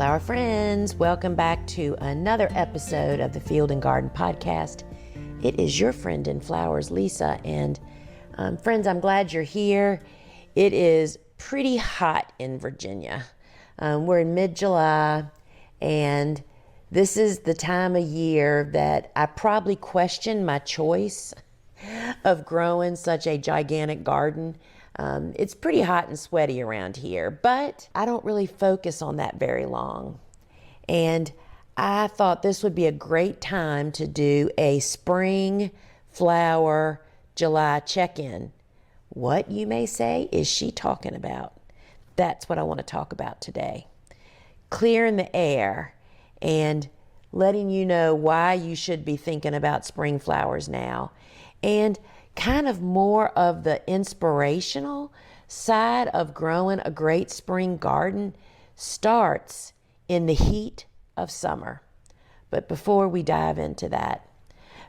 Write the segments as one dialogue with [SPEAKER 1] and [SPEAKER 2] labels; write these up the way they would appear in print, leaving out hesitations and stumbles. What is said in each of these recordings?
[SPEAKER 1] Flower friends, welcome back to another episode of the Field and Garden Podcast. It is your friend in flowers, Lisa, and friends, I'm glad you're here. It is pretty hot in Virginia. We're in mid-July, and this is the time of year that I probably question my choice of growing such a gigantic garden. It's pretty hot and sweaty around here, but I don't really focus on that very long. And I thought this would be a great time to do a spring flower July check-in. What, you may say, is she talking about? That's what I want to talk about today. Clearing the air and letting you know why you should be thinking about spring flowers now. And kind of more of the inspirational side of growing a great spring garden starts in the heat of summer. But before we dive into that,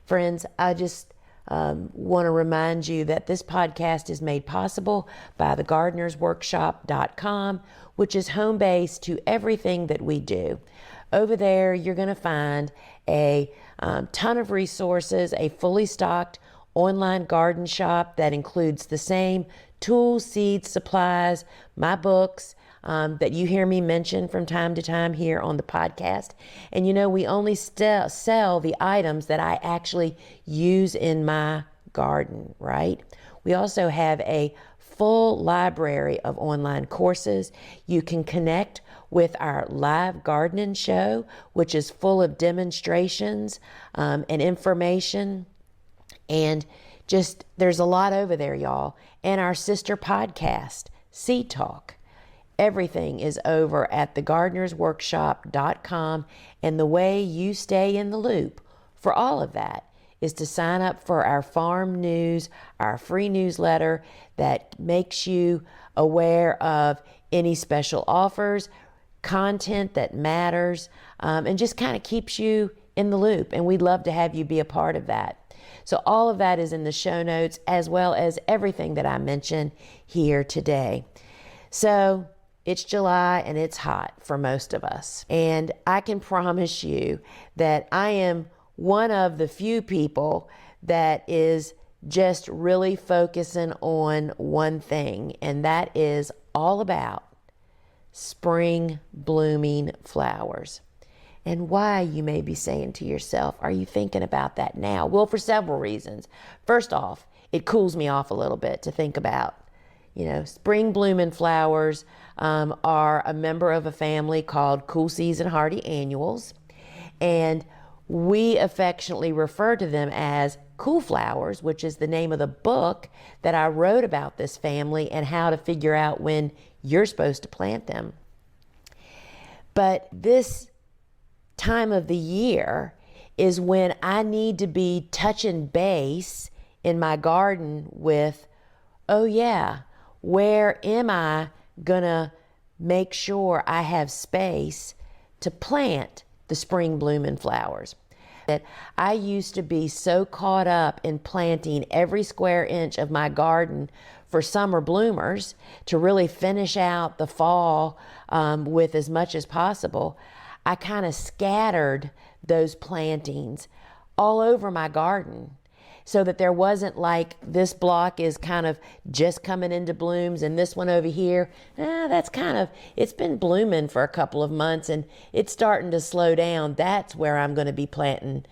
[SPEAKER 1] friends, I just want to remind you that this podcast is made possible by thegardenersworkshop.com, which is home base to everything that we do. Over there, you're going to find a ton of resources, a fully stocked online garden shop that includes the same tools, seeds, supplies, my books that you hear me mention from time to time here on the podcast. And you know, we only sell the items that I actually use in my garden, right? We also have a full library of online courses. You can connect with our live gardening show, which is full of demonstrations and information. And just, there's a lot over there, y'all. And our sister podcast, Seed Talk. Everything is over at thegardenersworkshop.com. And the way you stay in the loop for all of that is to sign up for our farm news, our free newsletter that makes you aware of any special offers, content that matters, and just kind of keeps you in the loop. And we'd love to have you be a part of that. So all of that is in the show notes, as well as everything that I mentioned here today. So it's July and it's hot for most of us. And I can promise you that I am one of the few people that is just really focusing on one thing, and that is all about spring blooming flowers. And why, you may be saying to yourself, are you thinking about that now? Well, for several reasons. First off, it cools me off a little bit to think about, you know, spring blooming flowers are a member of a family called Cool Season Hardy Annuals. And we affectionately refer to them as cool flowers, which is the name of the book that I wrote about this family and how to figure out when you're supposed to plant them. But this time of the year is when I need to be touching base in my garden with, oh yeah, where am I gonna make sure I have space to plant the spring blooming flowers? That I used to be so caught up in planting every square inch of my garden for summer bloomers to really finish out the fall with as much as possible. I kind of scattered those plantings all over my garden so that there wasn't like this block is kind of just coming into blooms and this one over here, that's kind of, it's been blooming for a couple of months and it's starting to slow down. That's where I'm going to be planting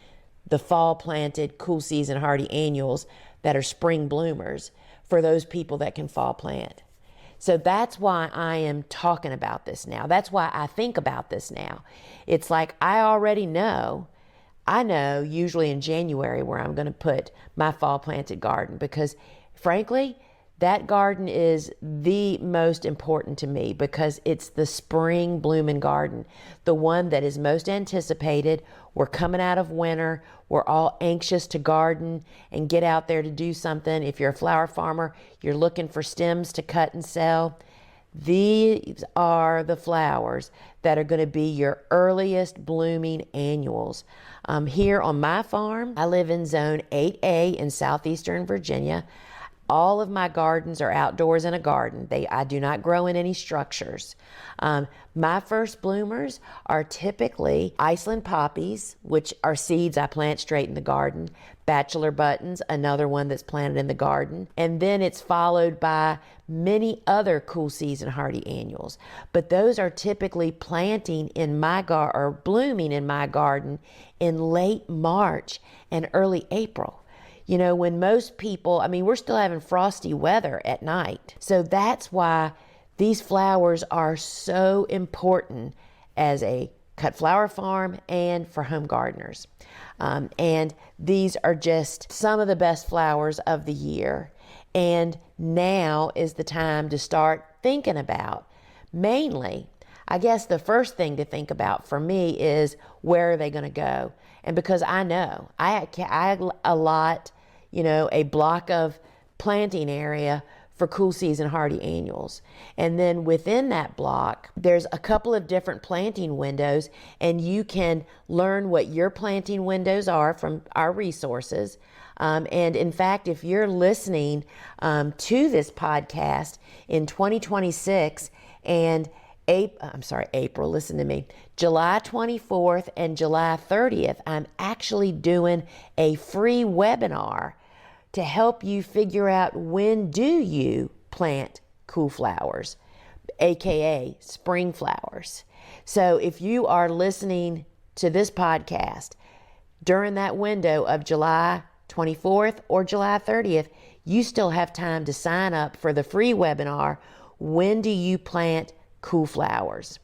[SPEAKER 1] the fall planted Cool Season Hardy Annuals that are spring bloomers for those people that can fall plant. So that's why I am talking about this now. That's why I think about this now. It's like I already know. I know usually in January where I'm going to put my fall planted garden because frankly, that garden is the most important to me because it's the spring blooming garden, the one that is most anticipated. We're coming out of winter. We're all anxious to garden and get out there to do something. If you're a flower farmer, you're looking for stems to cut and sell. These are the flowers that are going to be your earliest blooming annuals. Here on my farm, I live in Zone 8A in southeastern Virginia. All of my gardens are outdoors in a garden. I do not grow in any structures. My first bloomers are typically Iceland poppies, which are seeds I plant straight in the garden. Bachelor buttons, another one that's planted in the garden. And then it's followed by many other cool season hardy annuals. But those are typically planting in my garden or blooming in my garden in late March and early April. You know, when most people, I mean, we're still having frosty weather at night. So that's why these flowers are so important as a cut flower farm and for home gardeners. And these are just some of the best flowers of the year. And now is the time to start thinking about, mainly, I guess the first thing to think about for me is where are they going to go? And because I know, I allot, you know, a block of planting area for cool season hardy annuals. And then within that block, there's a couple of different planting windows, and you can learn what your planting windows are from our resources. And in fact, if you're listening to this podcast in 2026 and April, listen to me, July 24th and July 30th, I'm actually doing a free webinar to help you figure out when do you plant cool flowers, aka spring flowers. So if you are listening to this podcast during that window of July 24th or July 30th, you still have time to sign up for the free webinar, When Do You Plant Cool Flowers?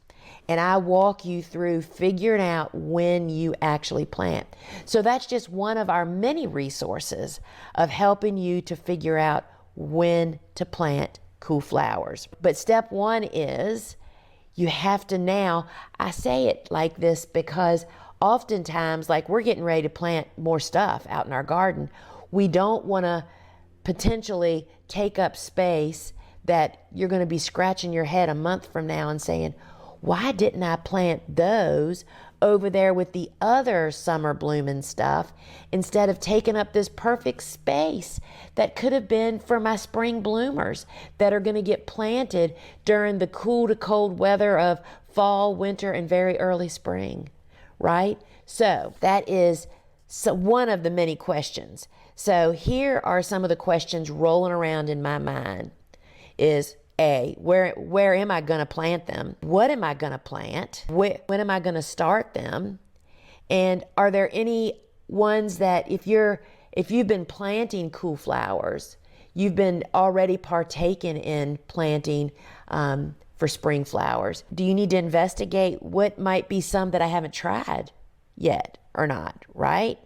[SPEAKER 1] And I walk you through figuring out when you actually plant. So that's just one of our many resources of helping you to figure out when to plant cool flowers. But step one is you have to now, I say it like this because oftentimes, like we're getting ready to plant more stuff out in our garden, we don't want to potentially take up space that you're going to be scratching your head a month from now and saying, why didn't I plant those over there with the other summer blooming stuff instead of taking up this perfect space that could have been for my spring bloomers that are going to get planted during the cool to cold weather of fall, winter, and very early spring, right? So that is one of the many questions. So here are some of the questions rolling around in my mind is, A, where am I going to plant them? What am I going to plant? When am I going to start them? And are there any ones that if you've been planting cool flowers, you've been already partaken in planting for spring flowers? Do you need to investigate what might be some that I haven't tried yet or not, right?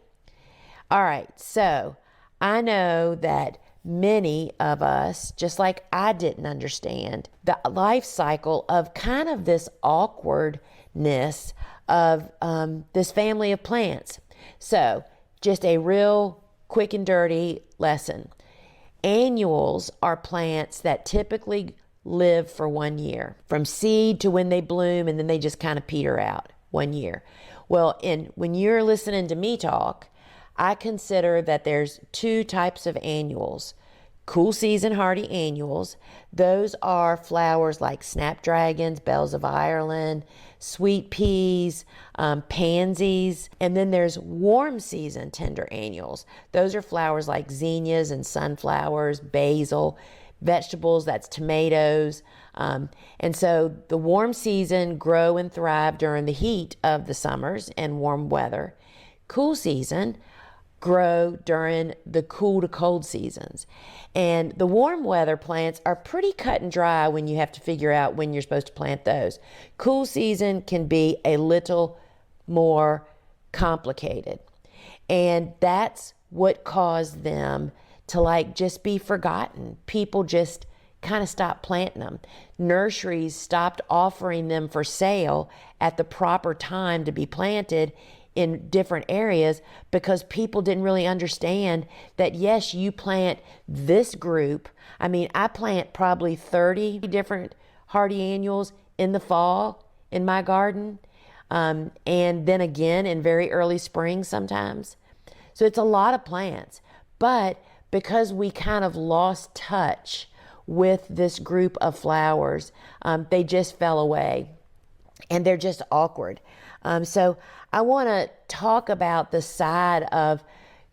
[SPEAKER 1] All right, so I know that many of us, just like I didn't understand the life cycle of kind of this awkwardness of this family of plants. So just a real quick and dirty lesson. Annuals are plants that typically live for 1 year, from seed to when they bloom, and then they just kind of peter out 1 year. Well, when you're listening to me talk, I consider that there's two types of annuals. Cool season hardy annuals. Those are flowers like snapdragons, bells of Ireland, sweet peas, pansies. And then there's warm season tender annuals. Those are flowers like zinnias and sunflowers, basil, vegetables, that's tomatoes. And so the warm season grow and thrive during the heat of the summers and warm weather. Cool season grow during the cool to cold seasons. And the warm weather plants are pretty cut and dry when you have to figure out when you're supposed to plant those. Cool season can be a little more complicated. And that's what caused them to like just be forgotten. People just kind of stopped planting them. Nurseries stopped offering them for sale at the proper time to be planted in different areas because people didn't really understand that, yes, you plant this group. I mean, I plant probably 30 different hardy annuals in the fall in my garden, and then again in very early spring sometimes. So it's a lot of plants. But because we kind of lost touch with this group of flowers, they just fell away and they're just awkward. So I want to talk about the side of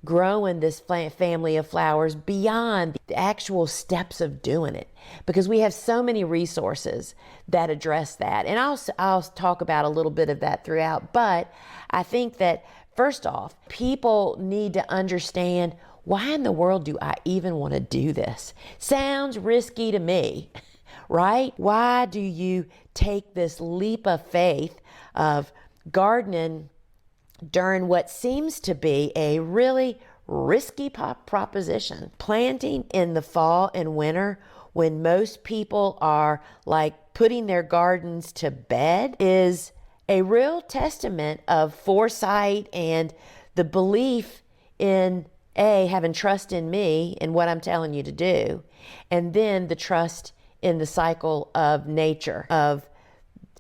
[SPEAKER 1] growing this family of flowers beyond the actual steps of doing it, because we have so many resources that address that. And I'll talk about a little bit of that throughout. But I think that first off, people need to understand, why in the world do I even want to do this? Sounds risky to me, right? Why do you take this leap of faith of gardening during what seems to be a really risky proposition? Planting in the fall and winter when most people are like putting their gardens to bed is a real testament of foresight and the belief in having trust in me and what I'm telling you to do, and then the trust in the cycle of nature, of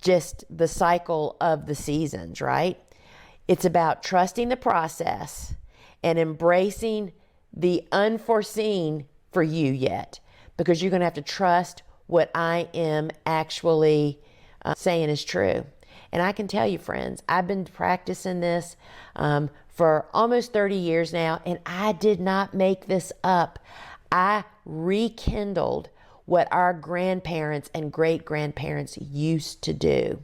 [SPEAKER 1] just the cycle of the seasons, right? It's about trusting the process and embracing the unforeseen for you yet, because you're going to have to trust what I am actually saying is true. And I can tell you, friends, I've been practicing this for almost 30 years now, and I did not make this up. I rekindled what our grandparents and great-grandparents used to do.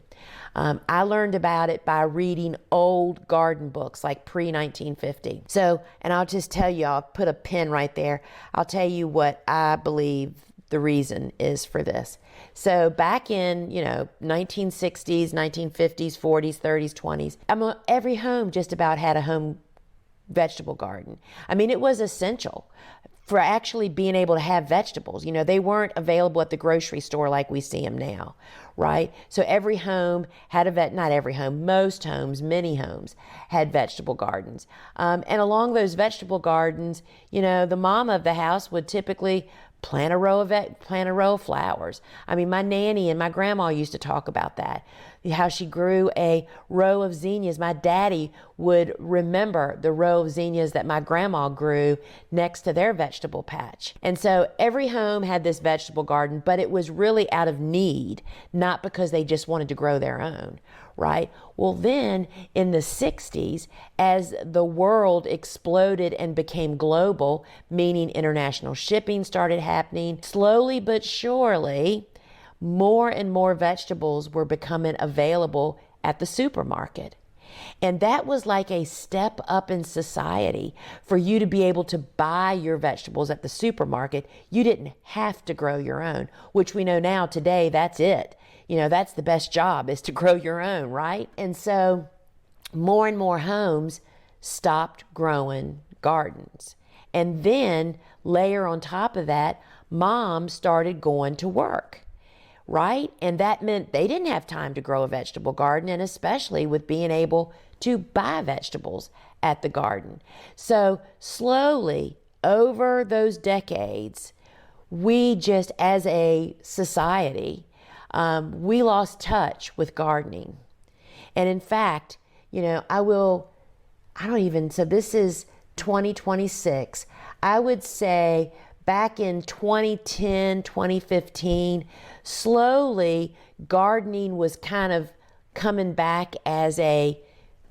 [SPEAKER 1] I learned about it by reading old garden books like pre-1950. So, and I'll just tell you, I'll put a pin right there. I'll tell you what I believe the reason is for this. So back in, 1960s, 1950s, 40s, 30s, 20s, every home just about had a home vegetable garden. I mean, it was essential for actually being able to have vegetables. They weren't available at the grocery store like we see them now, right? So every home had not every home, most homes, many homes had vegetable gardens. And along those vegetable gardens, the mom of the house would typically plant a row of flowers. I mean, my nanny and my grandma used to talk about that, how she grew a row of zinnias. My daddy would remember the row of zinnias that my grandma grew next to their vegetable patch. And so every home had this vegetable garden, but it was really out of need, not because they just wanted to grow their own, right? Well, then in the 60s, as the world exploded and became global, meaning international shipping started happening, slowly but surely, more and more vegetables were becoming available at the supermarket. And that was like a step up in society. For you to be able to buy your vegetables at the supermarket, you didn't have to grow your own, which we know now today, that's it. That's the best job, is to grow your own, right? And so more and more homes stopped growing gardens. And then layer on top of that, moms started going to work, right? And that meant they didn't have time to grow a vegetable garden, and especially with being able to buy vegetables at the garden. So slowly over those decades, we just as a society, we lost touch with gardening. And in fact, so this is 2026. I would say back in 2010, 2015, slowly gardening was kind of coming back as a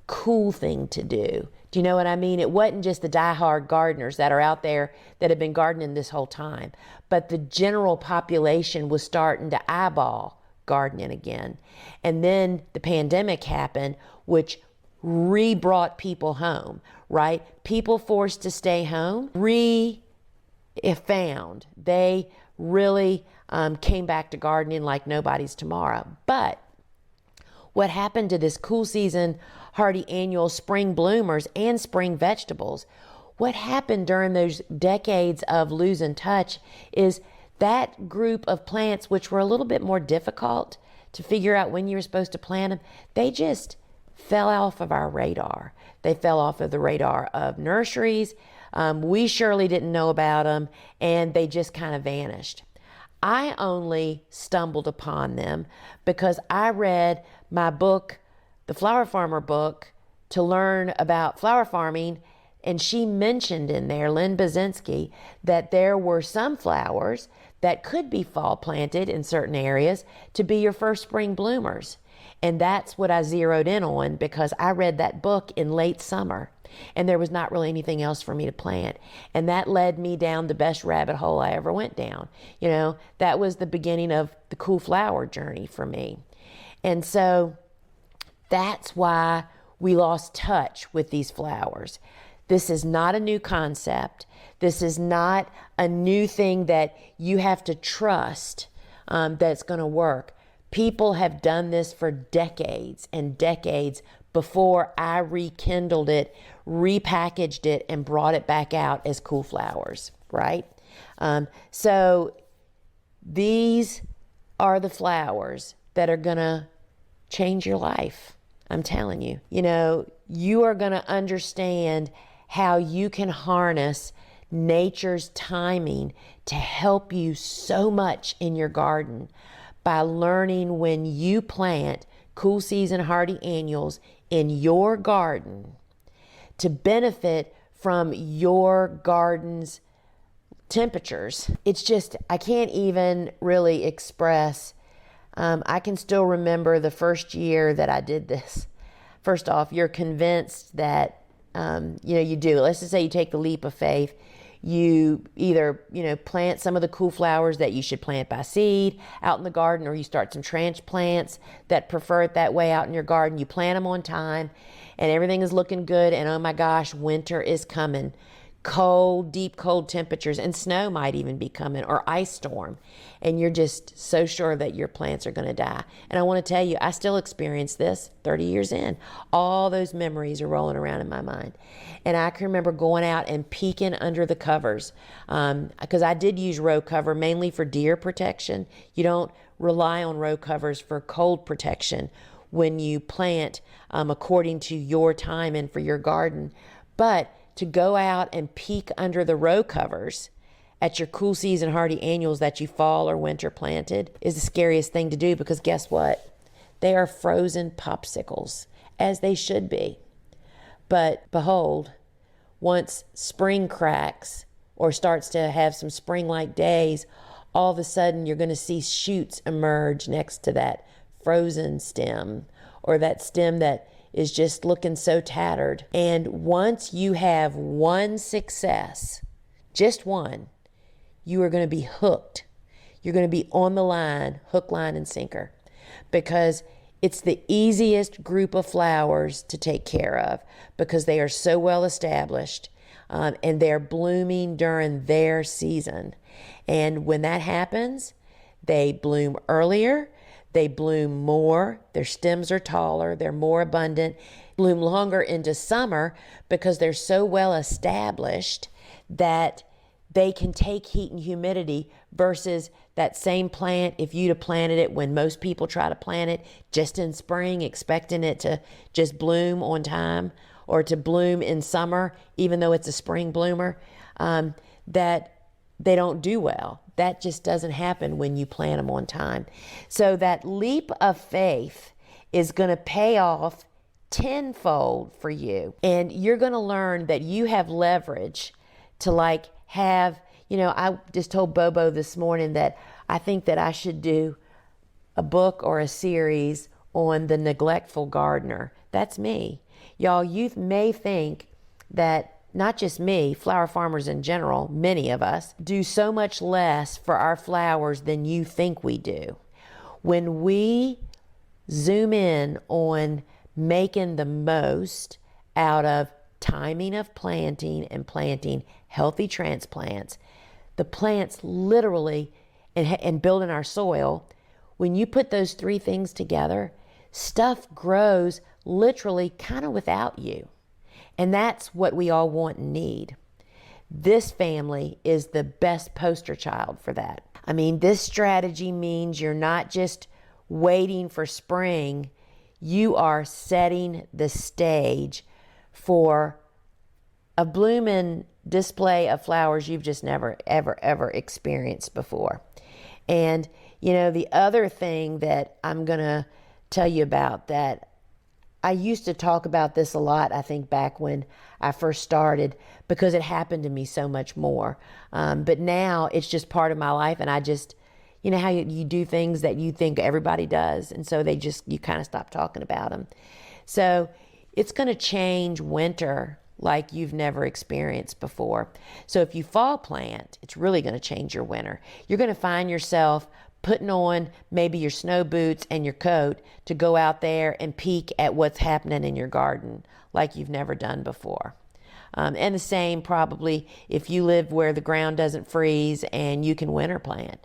[SPEAKER 1] cool thing to do. Do you know what I mean? It wasn't just the diehard gardeners that are out there that have been gardening this whole time, but the general population was starting to eyeball gardening again. And then the pandemic happened, which re-brought people home, right? People forced to stay home, found. They really came back to gardening like nobody's tomorrow. But what happened to this cool season, hardy annual spring bloomers and spring vegetables, what happened during those decades of losing touch is that group of plants, which were a little bit more difficult to figure out when you were supposed to plant them, they just fell off of our radar. They fell off of the radar of nurseries. We surely didn't know about them, and they just kind of vanished. I only stumbled upon them because I read my book, the Flower Farmer book, to learn about flower farming And she mentioned in there, Lynn Bazinski, that there were some flowers that could be fall planted in certain areas to be your first spring bloomers. And that's what I zeroed in on because I read that book in late summer and there was not really anything else for me to plant. And that led me down the best rabbit hole I ever went down. You know, that was the beginning of the cool flower journey for me. And so that's why we lost touch with these flowers. This is not a new concept. This is not a new thing that you have to trust that's going to work. People have done this for decades and decades before I rekindled it, repackaged it, and brought it back out as cool flowers, right? So these are the flowers that are going to change your life. I'm telling you. You know, you are going to understand how you can harness nature's timing to help you so much in your garden by learning when you plant cool season hardy annuals in your garden to benefit from your garden's temperatures. It's just, I can't even really express. I can still remember the first year that I did this. First off, you're convinced that, you do. Let's just say you take the leap of faith. You either, plant some of the cool flowers that you should plant by seed out in the garden, or you start some transplants that prefer it that way out in your garden. You plant them on time and everything is looking good. And oh my gosh, winter is coming. Cold, deep cold temperatures, and snow might even be coming, or ice storm. And you're just so sure that your plants are going to die. And I want to tell you, I still experience this 30 years in. All those memories are rolling around in my mind. And I can remember going out and peeking under the covers because I did use row cover mainly for deer protection. You don't rely on row covers for cold protection when you plant according to your time and for your garden. But to go out and peek under the row covers at your cool season hardy annuals that you fall or winter planted is the scariest thing to do, because guess what? They are frozen popsicles, as they should be. But behold, once spring cracks or starts to have some spring-like days, all of a sudden you're going to see shoots emerge next to that frozen stem, or that stem that is just looking so tattered. And once you have one success, just one, you are going to be hooked. You're going to be on the line, hook, line, and sinker, because it's the easiest group of flowers to take care of because they are so well established and they're blooming during their season. And when that happens, they bloom earlier. They bloom more, their stems are taller, they're more abundant, bloom longer into summer because they're so well established that they can take heat and humidity, versus that same plant, if you'd have planted it when most people try to plant it just in spring, expecting it to just bloom on time or to bloom in summer, even though it's a spring bloomer, that they don't do well. That just doesn't happen when you plant them on time. So that leap of faith is going to pay off tenfold for you. And you're going to learn that you have leverage to have, I just told Bobo this morning that I think that I should do a book or a series on the neglectful gardener. That's me. Y'all, you may think that not just me, flower farmers in general, many of us, do so much less for our flowers than you think we do. When we zoom in on making the most out of timing of planting and planting healthy transplants, the plants literally, and building our soil, when you put those three things together, stuff grows literally kind of without you. And that's what we all want and need. This family is the best poster child for that. I mean, this strategy means you're not just waiting for spring, you are setting the stage for a blooming display of flowers you've just never, ever, ever experienced before. And, the other thing that I'm going to tell you about that I used to talk about this a lot, I think, back when I first started, because it happened to me so much more. But now it's just part of my life, and I just, you know how you do things that you think everybody does, and so you kind of stop talking about them. So it's going to change winter like you've never experienced before. So if you fall plant, it's really going to change your winter. You're going to find yourself putting on maybe your snow boots and your coat to go out there and peek at what's happening in your garden like you've never done before. And the same probably if you live where the ground doesn't freeze and you can winter plant.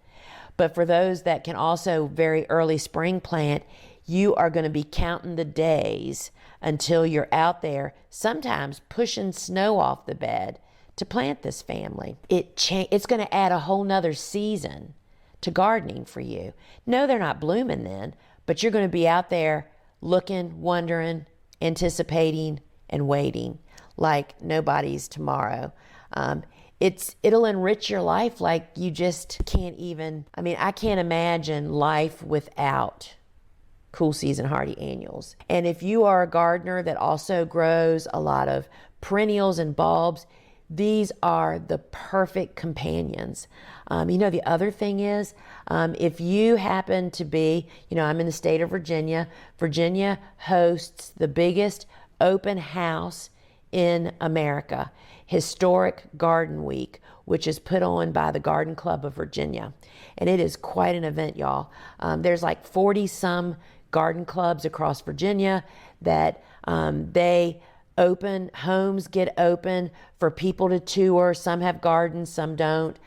[SPEAKER 1] But for those that can also very early spring plant, you are going to be counting the days until you're out there, sometimes pushing snow off the bed to plant this family. It's going to add a whole nother season to gardening for you. No, they're not blooming then, but you're going to be out there looking, wondering, anticipating, and waiting like nobody's tomorrow. It'll enrich your life like you just can't even, I can't imagine life without Cool Season Hardy Annuals. And if you are a gardener that also grows a lot of perennials and bulbs, these are the perfect companions. The other thing is, if you happen to be, I'm in the state of Virginia. Virginia hosts the biggest open house in America, Historic Garden Week, which is put on by the Garden Club of Virginia. And it is quite an event, y'all. There's like 40 some garden clubs across Virginia that homes get open for people to tour. Some have gardens, some don't.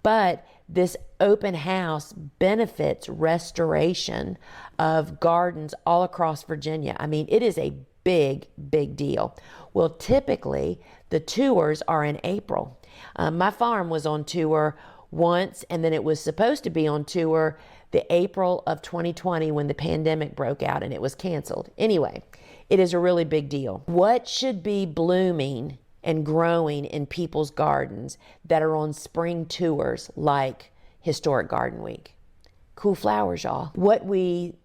[SPEAKER 1] But this open house benefits restoration of gardens all across Virginia. It is a big, big deal. Well, typically the tours are in April. My farm was on tour once, and then it was supposed to be on tour the April of 2020 when the pandemic broke out and it was canceled. Anyway, it is a really big deal. What should be blooming and growing in people's gardens that are on spring tours like Historic Garden Week? Cool flowers, y'all. What we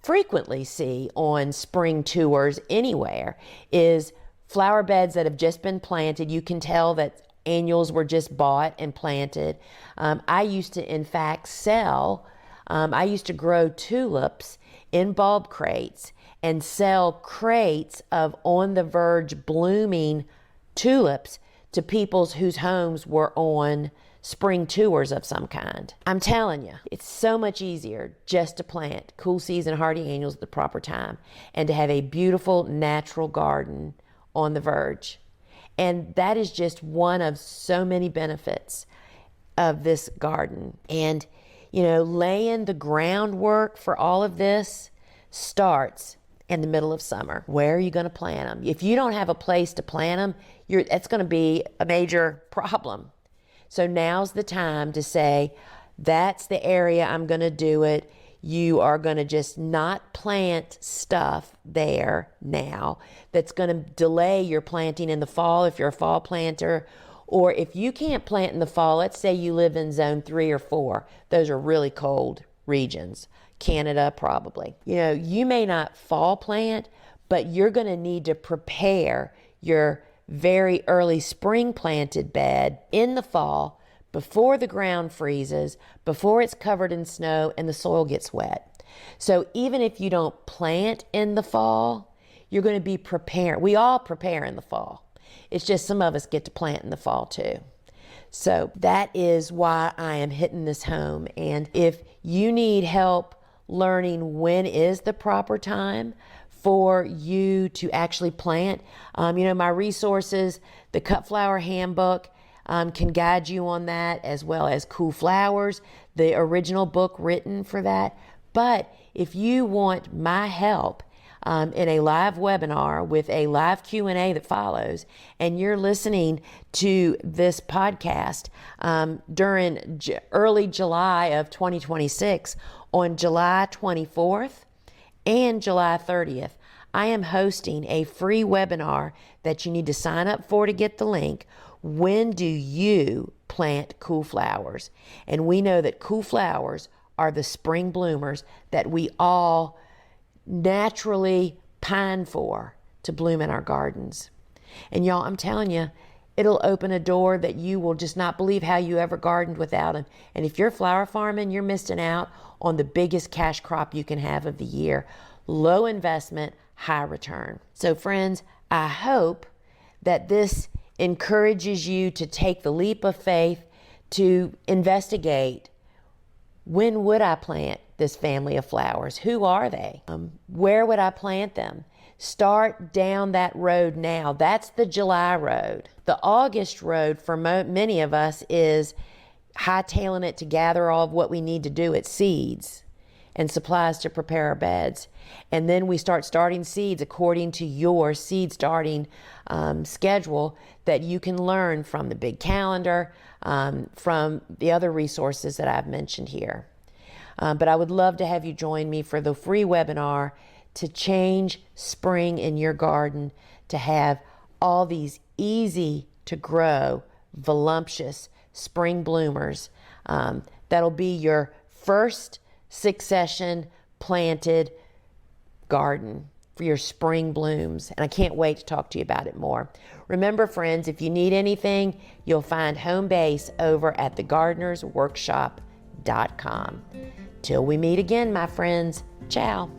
[SPEAKER 1] frequently see on spring tours anywhere is flower beds that have just been planted. You can tell that annuals were just bought and planted. I used to, in fact, I used to grow tulips in bulb crates and sell crates of on the verge blooming tulips to people whose homes were on spring tours of some kind. I'm telling you, it's so much easier just to plant Cool Season Hardy Annuals at the proper time and to have a beautiful natural garden on the verge. And that is just one of so many benefits of this garden. And, laying the groundwork for all of this starts in the middle of summer. Where are you going to plant them? If you don't have a place to plant them, that's going to be a major problem. So now's the time to say, that's the area I'm going to do it. You are going to just not plant stuff there now that's going to delay your planting in the fall if you're a fall planter. Or if you can't plant in the fall, let's say you live in zone 3 or 4. Those are really cold regions. Canada, probably. You may not fall plant, but you're going to need to prepare your very early spring planted bed in the fall before the ground freezes, before it's covered in snow and the soil gets wet. So even if you don't plant in the fall, you're going to be prepared. We all prepare in the fall. It's just some of us get to plant in the fall too. So that is why I am hitting this home. And if you need help learning when is the proper time for you to actually plant, my resources, the Cut Flower Handbook, can guide you on that, as well as Cool Flowers, the original book written for that. But if you want my help in a live webinar with a live Q&A that follows, and you're listening to this podcast during early July of 2026, on July 24th and July 30th, I am hosting a free webinar that you need to sign up for to get the link. When do you plant cool flowers? And we know that cool flowers are the spring bloomers that we all naturally pine for to bloom in our gardens. And y'all, I'm telling you, it'll open a door that you will just not believe how you ever gardened without them. And if you're flower farming, you're missing out on the biggest cash crop you can have of the year. Low investment, high return. So friends, I hope that this encourages you to take the leap of faith to investigate, when would I plant this family of flowers? Who are they? Where would I plant them? Start down that road now. That's the July road. The August road for many of us is hightailing it to gather all of what we need to do at seeds and supplies to prepare our beds. And then we start starting seeds according to your seed starting schedule that you can learn from the big calendar, from the other resources that I've mentioned here. But I would love to have you join me for the free webinar to change spring in your garden, to have all these easy to grow, voluptuous spring bloomers. That'll be your first succession planted garden for your spring blooms. And I can't wait to talk to you about it more. Remember, friends, if you need anything, you'll find home base over at thegardenersworkshop.com. Till we meet again, my friends. Ciao.